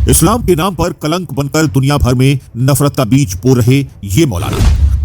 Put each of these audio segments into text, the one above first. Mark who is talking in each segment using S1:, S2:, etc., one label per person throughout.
S1: इस्लाम के नाम पर कलंक बनकर दुनिया भर में नफरत का बीज बो रहे ये मौलाना,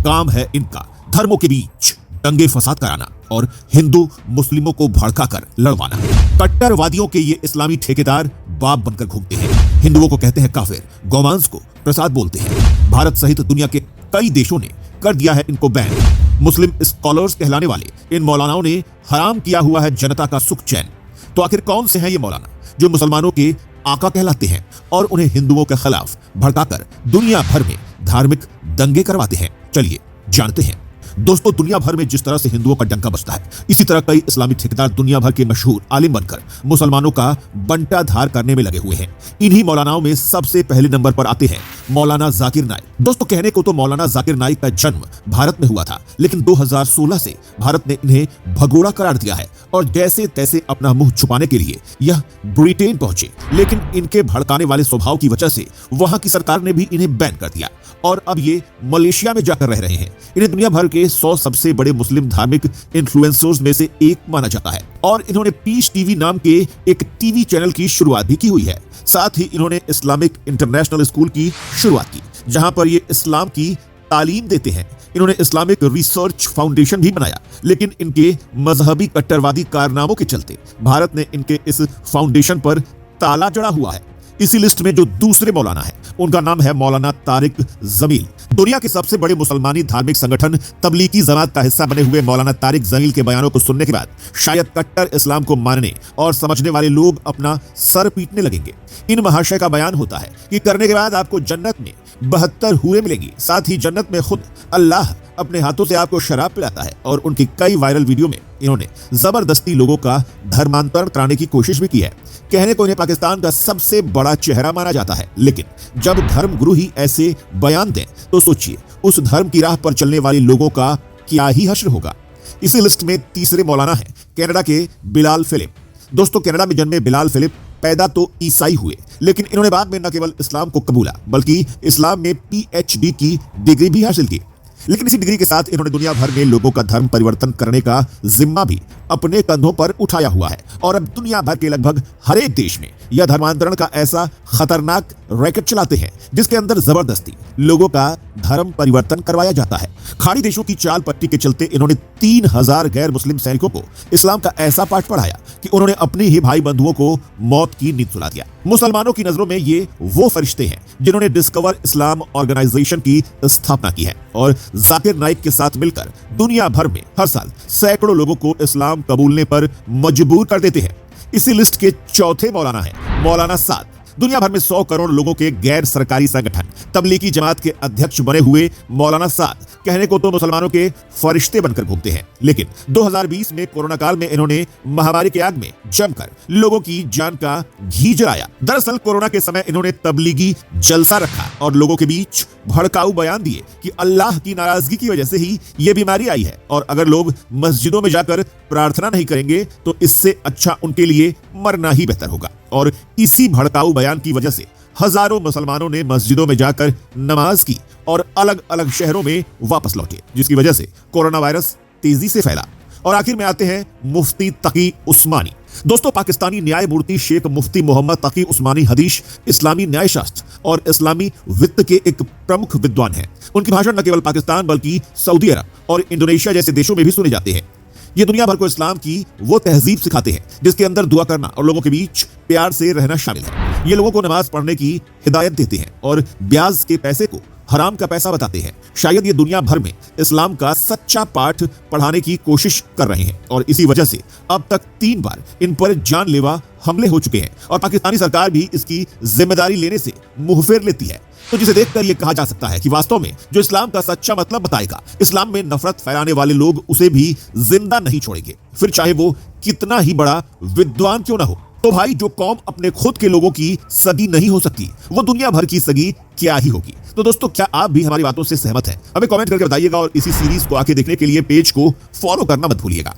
S1: काम है इनका धर्मों के बीच दंगे फसाद कराना और हिंदू मुस्लिमों को भड़काकर लड़वाना। कट्टरवादियों के ये इस्लामी ठेकेदार बाप बनकर घूमते हैं, हिंदुओं को कहते हैं काफिर, गौमांस को प्रसाद बोलते हैं। भारत सहित दुनिया के कई देशों ने कर दिया है इनको बैन। मुस्लिम स्कॉलर्स कहलाने वाले इन मौलानाओं ने हराम किया हुआ है जनता का सुख चैन। तो आखिर कौन से हैं ये मौलाना जो मुसलमानों के आका कहलाते हैं और उन्हें हिंदुओं के खिलाफ भड़काकर दुनिया भर में धार्मिक दंगे करवाते हैं? चलिए जानते हैं। दोस्तों, दुनिया भर में जिस तरह से हिंदुओं का डंका बजता है, इसी तरह कई इस्लामी ठेकेदार दुनिया भर के मशहूर आलिम बनकर मुसलमानों का बंटाधार करने में लगे हुए हैं। इन्हीं मौलानाओं में सबसे पहले नंबर पर आते हैं मौलाना जाकिर नाइक। दोस्तों, कहने को तो मौलाना जाकिर नाइक का जन्म भारत में हुआ था, लेकिन 2016 से भारत ने इन्हें भगोड़ा करार दिया है और जैसे तैसे अपना मुंह छुपाने के लिए यह ब्रिटेन पहुंचे। लेकिन इनके भड़काने वाले स्वभाव की वजह से वहां की सरकार ने भी इन्हें बैन कर दिया और अब ये मलेशिया में जाकर रह रहे हैं। इन्हें दुनिया भर के 100 सबसे बड़े मुस्लिम धार्मिक इन्फ्लुएंसर्स में से एक माना जाता है और इन्होंने पीस टीवी नाम के एक टीवी चैनल की शुरुआत भी की हुई है। साथ ही इन्होंने इस्लामिक इंटरनेशनल स्कूल की शुरुआत की, जहां पर ये इस्लाम की तालीम देते हैं। इन्होंने इस्लामिक रिसर्च फाउंडेशन भी बनाया, लेकिन इनके मजहबी कट्टरवादी कारनामों के चलते भारत ने इनके इस फाउंडेशन पर ताला जड़ा हुआ है। इसी लिस्ट में जो दूसरे मौलाना है, उनका नाम है मौलाना तारिक जमील। दुनिया के सबसे बड़े मुसलमानी धार्मिक संगठन तबलीगी जमात का हिस्सा बने हुए मौलाना तारिक जमील के बयानों को सुनने के बाद शायद कट्टर इस्लाम को मानने और समझने वाले लोग अपना सर पीटने लगेंगे। इन महाशय का बयान होता है कि करने के बाद आपको जन्नत में 72 हूरें मिलेंगी। साथ ही जन्नत में खुद अल्लाह अपने हाथों से आपको शराब पिलाता है और उनकी कई वायरल वीडियो में इन्होंने जबरदस्ती लोगों का धर्मांतरण कराने की कोशिश भी की है। कहने को इन्हें पाकिस्तान का सबसे बड़ा चेहरा माना जाता है, लेकिन जब धर्म गुरु ही ऐसे बयान दें तो सोचिए उस धर्म की राह पर चलने वाले लोगों का क्या ही हश्र होगा। इसी लिस्ट में तीसरे मौलाना है कनाडा के बिलाल फिलिप। दोस्तों, कनाडा में जन्मे बिलाल फिलिप पैदा तो ईसाई हुए, लेकिन इन्होंने बाद में न केवल इस्लाम को कबूला बल्कि इस्लाम में PhD की डिग्री भी हासिल की। लेकिन इसी डिग्री के साथ इन्होंने दुनिया भर में लोगों का धर्म परिवर्तन करने का जिम्मा भी अपने कंधों पर उठाया हुआ है और अब दुनिया भर के लगभग हर एक देश में यह धर्मांतरण का ऐसा खतरनाक रैकेट चलाते हैं जिसके अंदर जबरदस्ती लोगों का धर्म परिवर्तन करवाया जाता है। खाड़ी देशों की चाल पट्टी के चलते इन्होंने 3000 गैर मुस्लिम सैनिकों को इस्लाम का ऐसा पाठ पढ़ाया कि उन्होंने अपने ही भाई बंधुओं को मौत की नींद सुला दिया। मुसलमानों की नजरों में ये वो फरिश्ते हैं जिन्होंने डिस्कवर इस्लाम ऑर्गेनाइजेशन की स्थापना की है और जाकिर नाइक के साथ मिलकर दुनिया भर में हर साल सैकड़ों लोगों को इस्लाम कबूलने पर मजबूर कर देते हैं। इसी लिस्ट के चौथे मौलाना है मौलाना साद। दुनिया भर में 100 करोड़ लोगों के गैर सरकारी संगठन तबलीगी जमात के अध्यक्ष बने हुए मौलाना साद कहने को तो मुसलमानों के फरिश्ते बनकर घूमते हैं, लेकिन 2020 में कोरोना काल में इन्होंने महामारी के आग में जमकर लोगों की जान का घी जलाया। दरअसल कोरोना के समय इन्होंने तबलीगी जलसा रखा और लोगों के बीच भड़काऊ बयान दिए कि अल्लाह की नाराजगी की वजह से ही ये बीमारी आई है और अगर लोग मस्जिदों में जाकर प्रार्थना नहीं करेंगे तो इससे अच्छा उनके लिए मरना ही बेहतर होगा। और इसी भड़काऊ बयान की वजह से हजारों मुसलमानों ने मस्जिदों में जाकर नमाज की और अलग अलग शहरों में वापस लौटे, जिसकी वजह से कोरोना वायरस तेजी से फैला। और आखिर में आते हैं मुफ्ती तकी उस्मानी। दोस्तों, पाकिस्तानी न्यायमूर्ति शेख मुफ्ती मोहम्मद तकी उस्मानी हदीस, इस्लामी न्याय शास्त्र और इस्लामी वित्त के एक प्रमुख विद्वान हैं। उनके भाषण न केवल पाकिस्तान बल्कि सऊदी अरब और इंडोनेशिया जैसे देशों में भी सुने जाते हैं। ये दुनिया भर को इस्लाम की वो तहजीब सिखाते हैं जिसके अंदर दुआ करना और लोगों के बीच प्यार से रहना शामिल है। ये लोगों को नमाज पढ़ने की हिदायत देते हैं और ब्याज के पैसे को हराम का पैसा बताते हैं। शायद ये दुनिया भर में इस्लाम का सच्चा पाठ पढ़ाने की कोशिश कर रहे हैं और इसी वजह से अब तक 3 बार इन पर जानलेवा हमले हो चुके हैं और पाकिस्तानी सरकार भी इसकी जिम्मेदारी लेने से मुंह फेर लेती है। तो जिसे देखकर यह कहा जा सकता है कि वास्तव में जो इस्लाम का सच्चा मतलब बताएगा, इस्लाम में नफरत फैलाने वाले लोग उसे भी जिंदा नहीं छोड़ेंगे, फिर चाहे वो कितना ही बड़ा विद्वान क्यों ना हो। तो भाई, जो कौम अपने खुद के लोगों की सगी नहीं हो सकती, वो दुनिया भर की सगी क्या ही होगी। तो दोस्तों, क्या आप भी हमारी बातों से सहमत हैं? हमें कमेंट करके बताइएगा और इसी सीरीज को आके देखने के लिए पेज को फॉलो करना मत भूलिएगा।